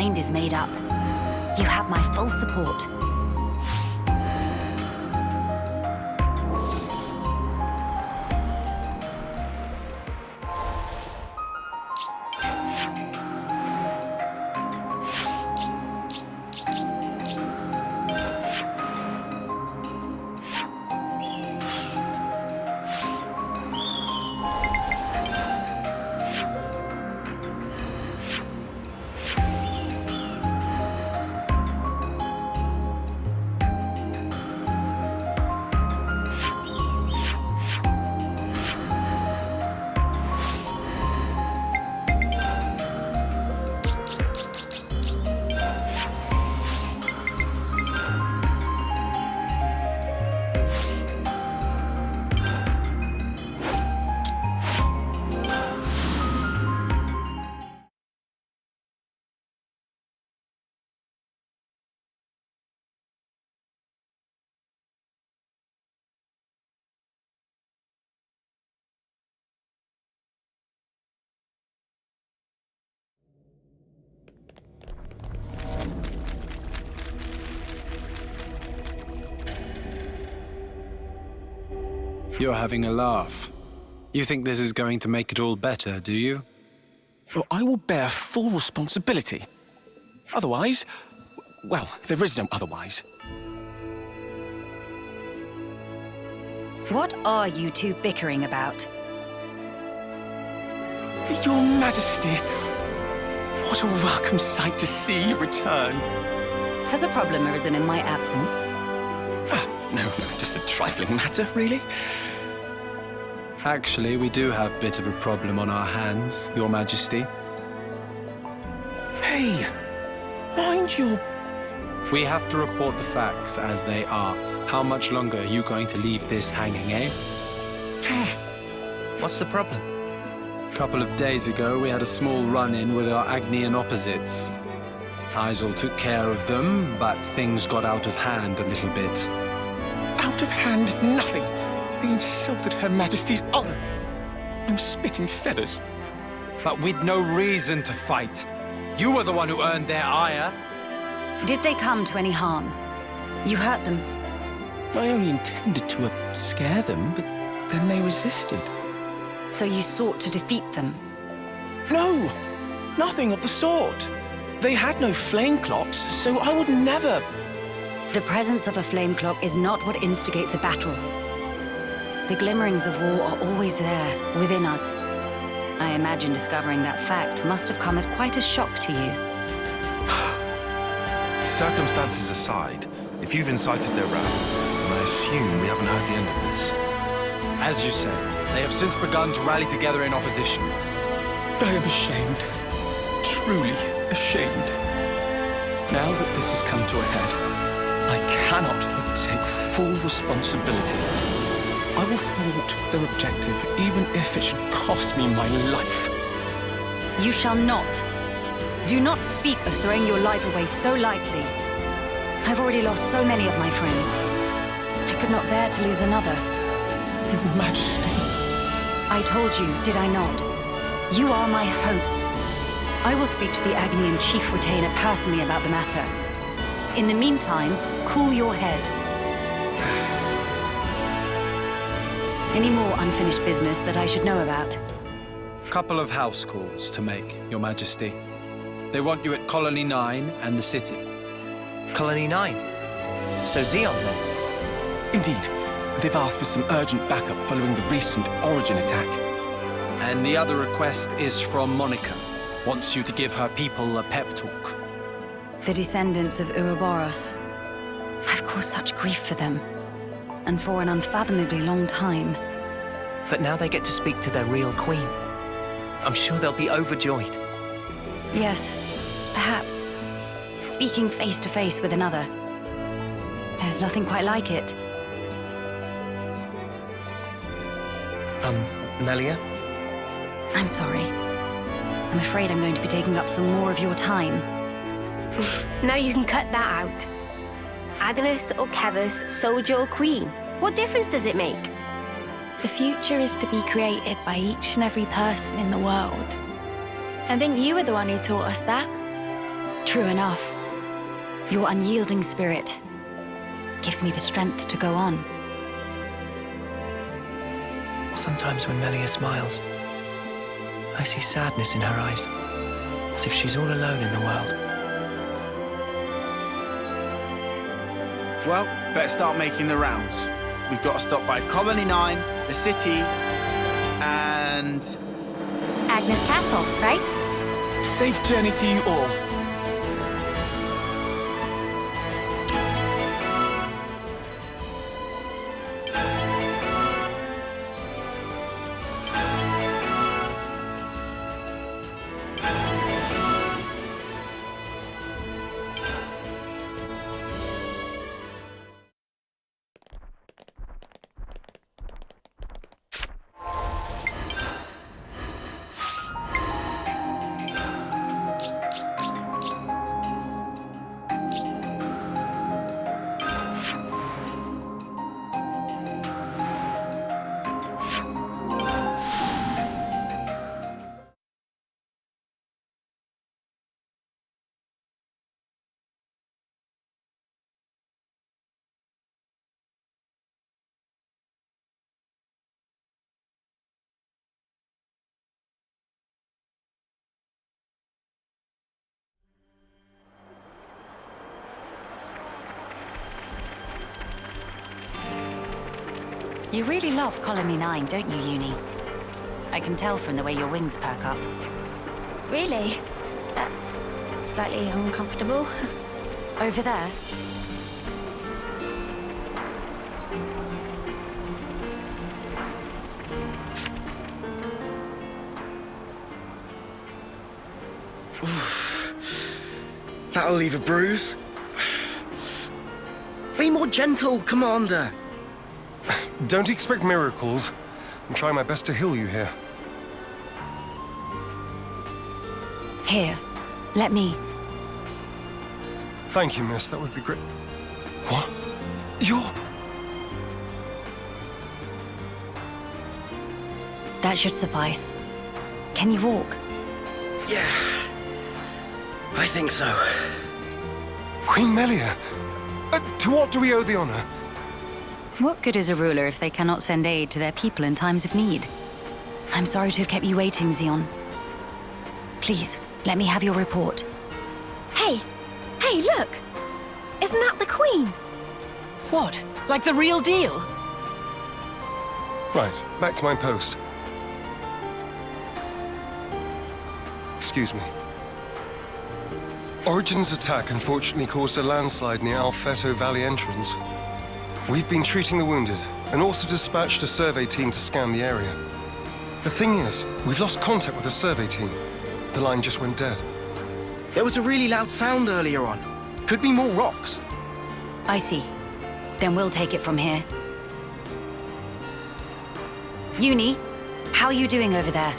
mind is made up. You have my full support. You're having a laugh. You think this is going to make it all better, do you? Well, I will bear full responsibility. Otherwise, well, there is no otherwise. What are you two bickering about? Your Majesty, what a welcome sight to see you return. Has a problem arisen in my absence? No, just a trifling matter, really. Actually, we do have a bit of a problem on our hands, Your Majesty. Hey, mind your... We have to report the facts as they are. How much longer are you going to leave this hanging, eh? What's the problem? A couple of days ago, we had a small run-in with our Agnian opposites. Isel took care of them, but things got out of hand a little bit. Out of hand, nothing. They insulted Her Majesty's honor. I'm spitting feathers. But we'd no reason to fight. You were the one who earned their ire. Did they come to any harm? You hurt them? I only intended to scare them, but then they resisted. So you sought to defeat them? No! Nothing of the sort. They had no flame clocks, so I would never... The presence of a flame clock is not what instigates a battle. The glimmerings of war are always there, within us. I imagine discovering that fact must have come as quite a shock to you. Circumstances aside, if you've incited their wrath, then I assume we haven't heard the end of this. As you say, they have since begun to rally together in opposition. I am ashamed. Truly ashamed. Now that this has come to a head, I cannot but take full responsibility. I will thwart their objective, even if it should cost me my life. You shall not. Do not speak of throwing your life away so lightly. I've already lost so many of my friends. I could not bear to lose another. Your Majesty. I told you, did I not? You are my hope. I will speak to the Agnian Chief Retainer personally about the matter. In the meantime, cool your head. Any more unfinished business that I should know about? Couple of house calls to make, Your Majesty. They want you at Colony 9 and the city. Colony 9? So Xeon then? Indeed. They've asked for some urgent backup following the recent Origin attack. And the other request is from Monica. Wants you to give her people a pep talk. The descendants of Ouroboros. I've caused such grief for them. And for an unfathomably long time. But now they get to speak to their real queen. I'm sure they'll be overjoyed. Yes, perhaps. Speaking face to face with another. There's nothing quite like it. Melia? I'm sorry. I'm afraid I'm going to be taking up some more of your time. Now you can cut that out. Agnes or Kevus, soldier or queen? What difference does it make? The future is to be created by each and every person in the world. I think you were the one who taught us that. True enough. Your unyielding spirit gives me the strength to go on. Sometimes when Melia smiles, I see sadness in her eyes, as if she's all alone in the world. Well, better start making the rounds. We've got to stop by Colony 9, the city, and... Agnes Castle, right? Safe journey to you all. You really love Colony 9, don't you, Uni? I can tell from the way your wings perk up. Really? That's slightly uncomfortable. Over there? That'll leave a bruise. Be more gentle, Commander. Don't expect miracles. I'm trying my best to heal you here. Here, let me. Thank you, miss. That would be great. What? You're... That should suffice. Can you walk? Yeah, I think so. Queen Melia! To what do we owe the honor? What good is a ruler if they cannot send aid to their people in times of need? I'm sorry to have kept you waiting, Xeon. Please, let me have your report. Hey! Hey, look! Isn't that the Queen? What? Like the real deal? Right, back to my post. Excuse me. Origin's attack unfortunately caused a landslide near Alfeto Valley entrance. We've been treating the wounded, and also dispatched a survey team to scan the area. The thing is, we've lost contact with the survey team. The line just went dead. There was a really loud sound earlier on. Could be more rocks. I see. Then we'll take it from here. Uni, how are you doing over there?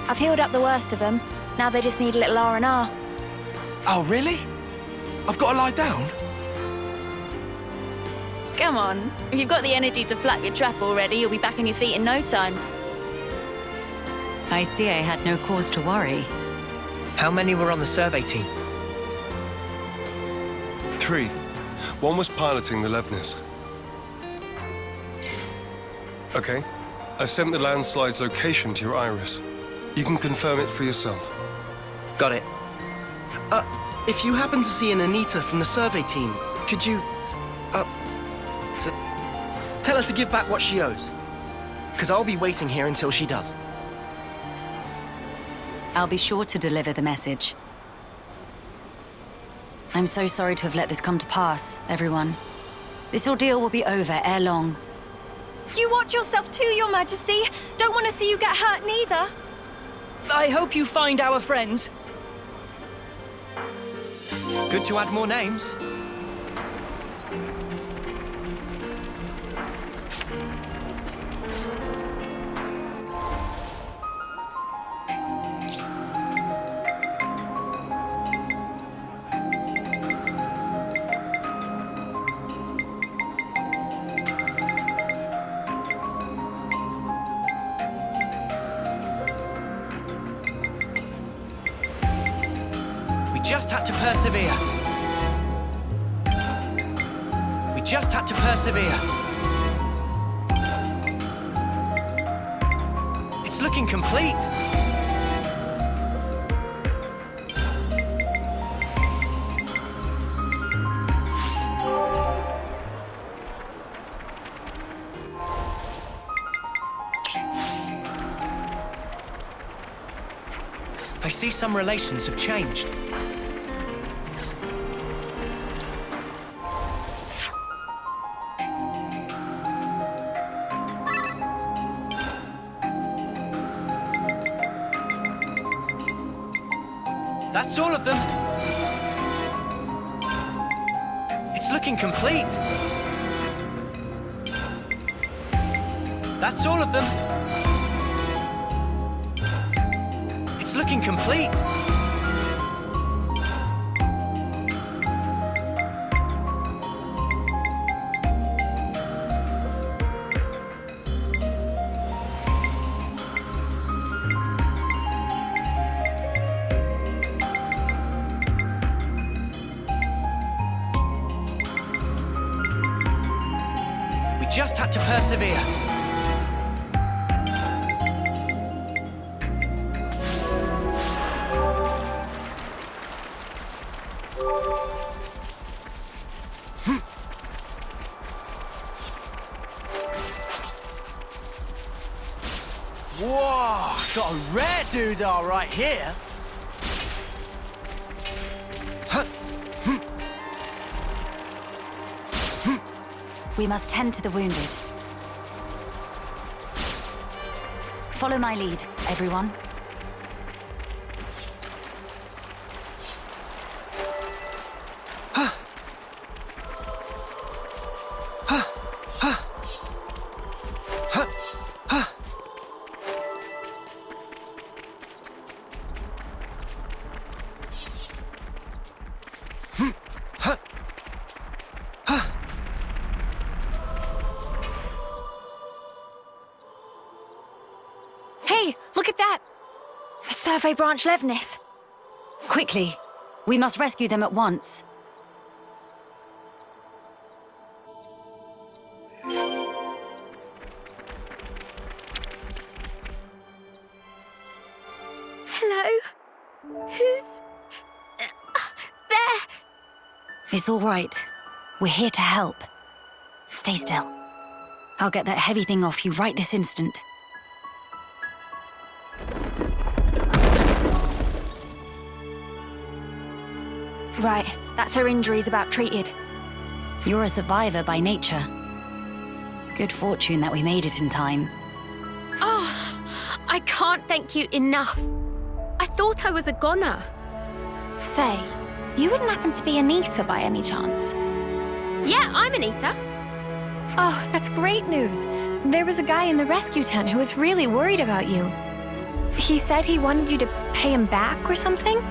I've healed up the worst of them. Now they just need a little R&R. Oh, really? I've got to lie down? Come on. If you've got the energy to flap your trap already, you'll be back on your feet in no time. I see I had no cause to worry. How many were on the survey team? 3. One was piloting the Levnis. Okay. I've sent the landslide's location to your iris. You can confirm it for yourself. Got it. If you happen to see an Anita from the survey team, could you, tell her to give back what she owes? Because I'll be waiting here until she does. I'll be sure to deliver the message. I'm so sorry to have let this come to pass, everyone. This ordeal will be over ere long. You watch yourself too, Your Majesty. Don't want to see you get hurt neither. I hope you find our friends. Good to add more names. just had to persevere. We just had to persevere. It's looking complete. I see some relations have changed. That's all of them. It's looking complete. That's all of them. It's looking complete. We just had to persevere. Whoa, got a rare doodah right here. We must tend to the wounded. Follow my lead, everyone. Hey, look at that! A Survey Branch Levnis. Quickly, we must rescue them at once. Hello? Who's... there? It's all right. We're here to help. Stay still. I'll get that heavy thing off you right this instant. Right, that's her injuries about treated. You're a survivor by nature. Good fortune that we made it in time. Oh, I can't thank you enough. I thought I was a goner. Say, you wouldn't happen to be Anita by any chance? Yeah, I'm Anita. Oh, that's great news. There was a guy in the rescue tent who was really worried about you. He said he wanted you to pay him back or something?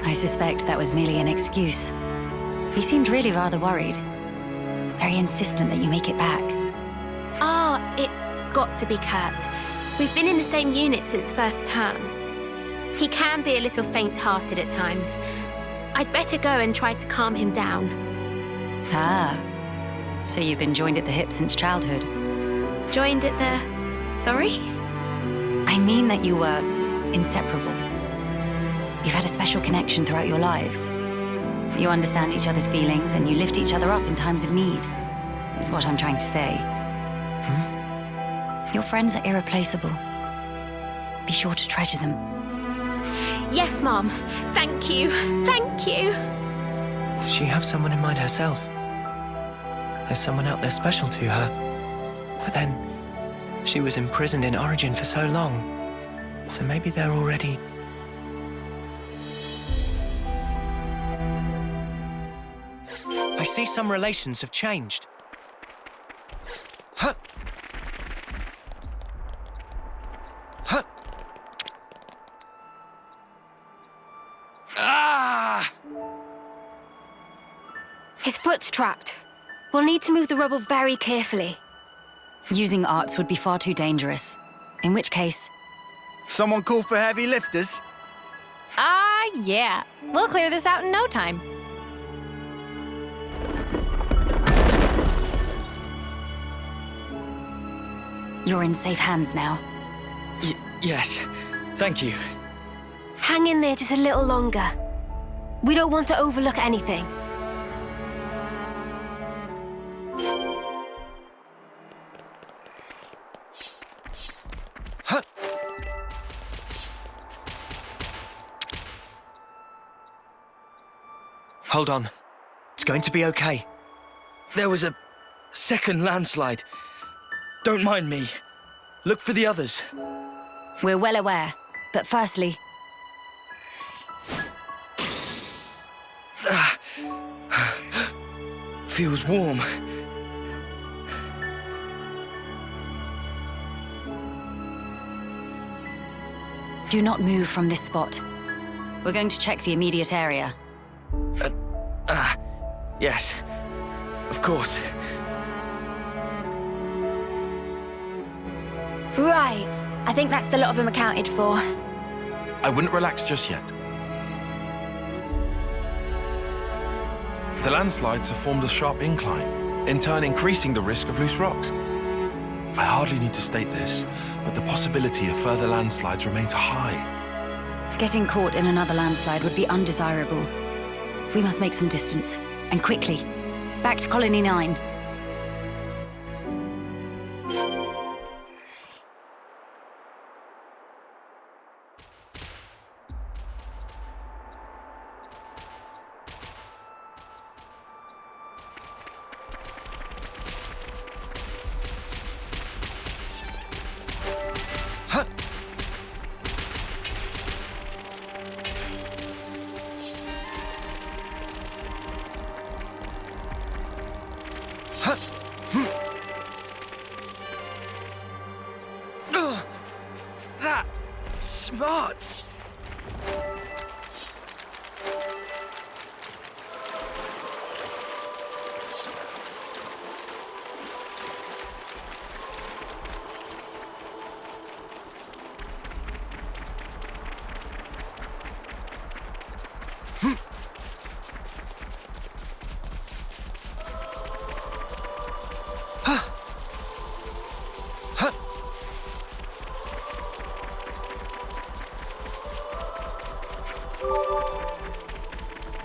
I suspect that was merely an excuse. He seemed really rather worried. Very insistent that you make it back. Ah, it's got to be Kurt. We've been in the same unit since first term. He can be a little faint-hearted at times. I'd better go and try to calm him down. Ah, so you've been joined at the hip since childhood? Joined at the... sorry? I mean that you were inseparable. You've had a special connection throughout your lives. You understand each other's feelings and you lift each other up in times of need, is what I'm trying to say. Your friends are irreplaceable. Be sure to treasure them. Yes, Mom. Thank you. Thank you. Does she have someone in mind herself? There's someone out there special to her. But then, she was imprisoned in Origin for so long. So maybe they're already... I see some relations have changed. Huh. Huh. Ah! His foot's trapped. We'll need to move the rubble very carefully. Using arts would be far too dangerous. In which case... Someone call for heavy lifters? I Yeah. We'll clear this out in no time. You're in safe hands now. Yes. Thank you. Hang in there just a little longer. We don't want to overlook anything. Hold on. It's going to be okay. There was a second landslide. Don't mind me. Look for the others. We're well aware. But firstly... Feels warm. Do not move from this spot. We're going to check the immediate area. Yes. Of course. Right. I think that's the lot of them accounted for. I wouldn't relax just yet. The landslides have formed a sharp incline, in turn increasing the risk of loose rocks. I hardly need to state this, but the possibility of further landslides remains high. Getting caught in another landslide would be undesirable. We must make some distance, and quickly. Back to Colony 9. That smarts.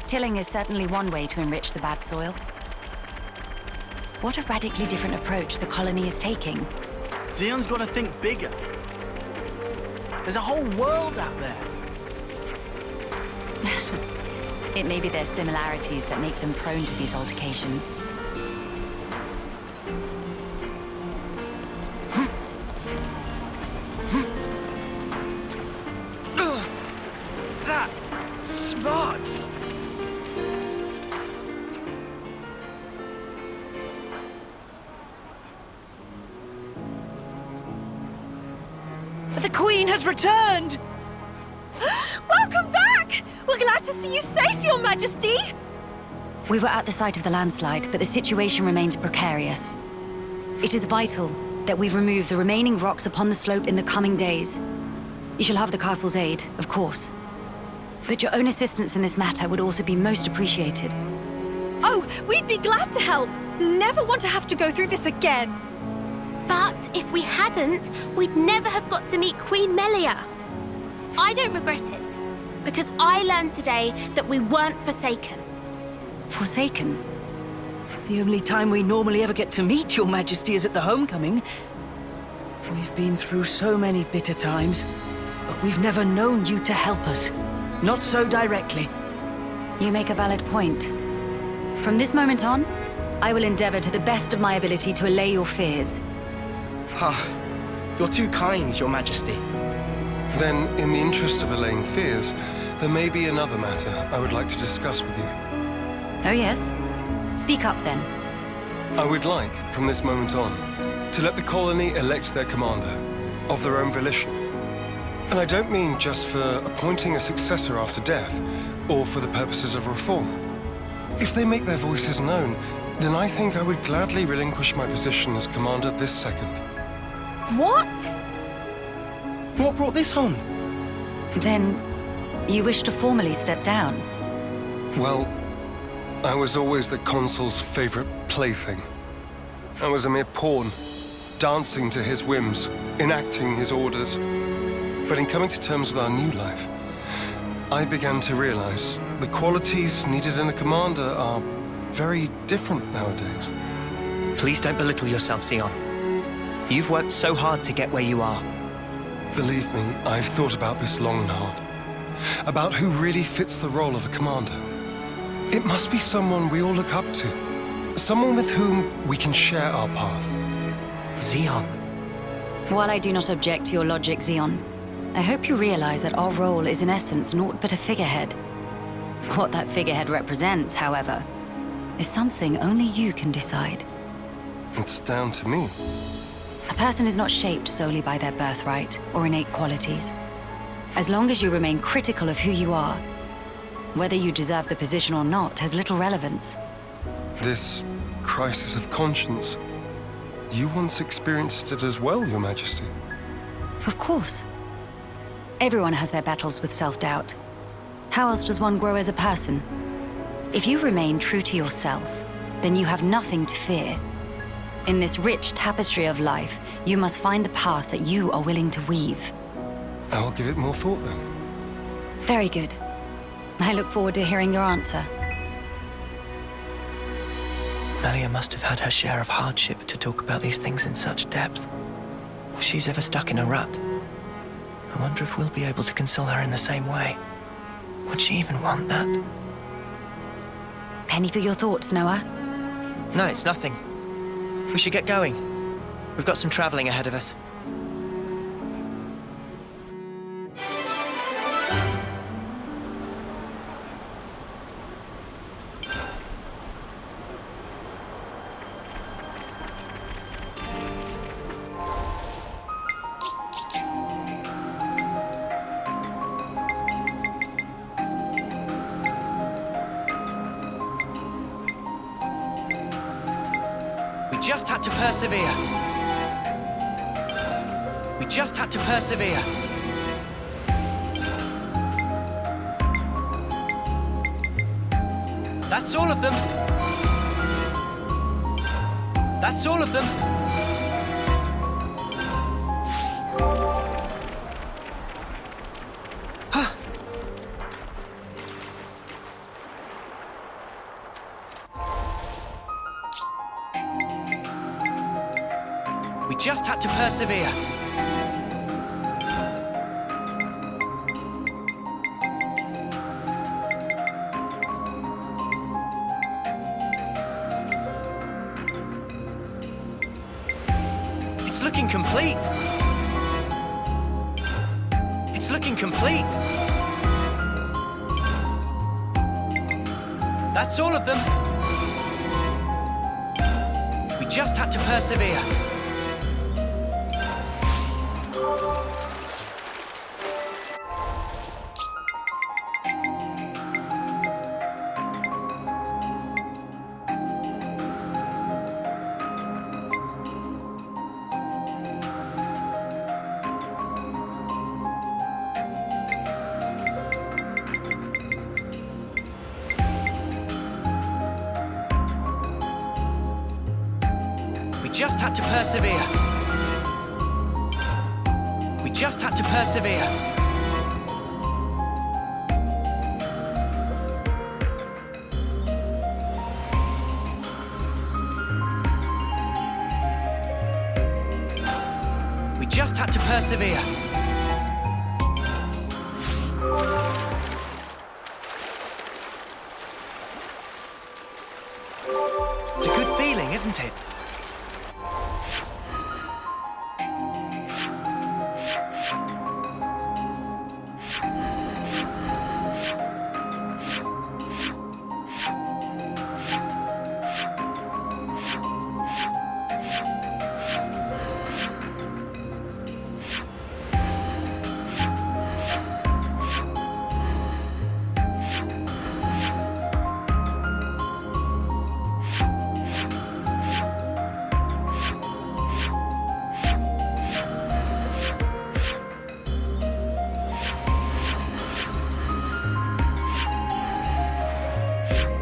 Tilling is certainly one way to enrich the bad soil. What a radically different approach the colony is taking. Xeon's got to think bigger. There's a whole world out there. It may be their similarities that make them prone to these altercations. That smarts. The Queen has returned! Welcome back! We're glad to see you safe, Your Majesty! We were at the site of the landslide, but the situation remains precarious. It is vital that we remove the remaining rocks upon the slope in the coming days. You shall have the castle's aid, of course. But your own assistance in this matter would also be most appreciated. Oh, we'd be glad to help! Never want to have to go through this again! But if we hadn't, we'd never have got to meet Queen Melia. I don't regret it, because I learned today that we weren't forsaken. Forsaken? The only time we normally ever get to meet Your Majesty is at the homecoming. We've been through so many bitter times, but we've never known you to help us. Not so directly. You make a valid point. From this moment on, I will endeavor to the best of my ability to allay your fears. You're too kind, Your Majesty. Then, in the interest of allaying fears, there may be another matter I would like to discuss with you. Oh yes? Speak up then. I would like, from this moment on, to let the colony elect their commander, of their own volition. And I don't mean just for appointing a successor after death, or for the purposes of reform. If they make their voices known, then I think I would gladly relinquish my position as commander this second. What? What brought this on? Then, You wish to formally step down? Well, I was always the consul's favorite plaything. I was a mere pawn, dancing to his whims, enacting his orders. But in coming to terms with our new life, I began to realize the qualities needed in a commander are very different nowadays. Please don't belittle yourself, Xeon. You've worked so hard to get where you are. Believe me, I've thought about this long and hard. About who really fits the role of a commander. It must be someone we all look up to. Someone with whom we can share our path. Xeon. While I do not object to your logic, Xeon, I hope you realize that our role is in essence naught but a figurehead. What that figurehead represents, however, is something only you can decide. It's down to me. A person is not shaped solely by their birthright or innate qualities. As long as you remain critical of who you are, whether you deserve the position or not has little relevance. This crisis of conscience, you once experienced it as well, Your Majesty. Of course. Everyone has their battles with self-doubt. How else does one grow as a person? If you remain true to yourself, then you have nothing to fear. In this rich tapestry of life, you must find the path that you are willing to weave. I'll give it more thought then. Very good. I look forward to hearing your answer. Melia must have had her share of hardship to talk about these things in such depth. If she's ever stuck in a rut, I wonder if we'll be able to console her in the same way. Would she even want that? Penny for your thoughts, Noah. No, it's nothing. We should get going. We've got some traveling ahead of us. We just had to persevere. We just had to persevere. That's all of them. That's all of them. We just had to persevere. It's looking complete. It's looking complete. That's all of them. We just had to persevere. We just had to persevere. We just had to persevere. We just had to persevere. It's a good feeling, isn't it? Bye.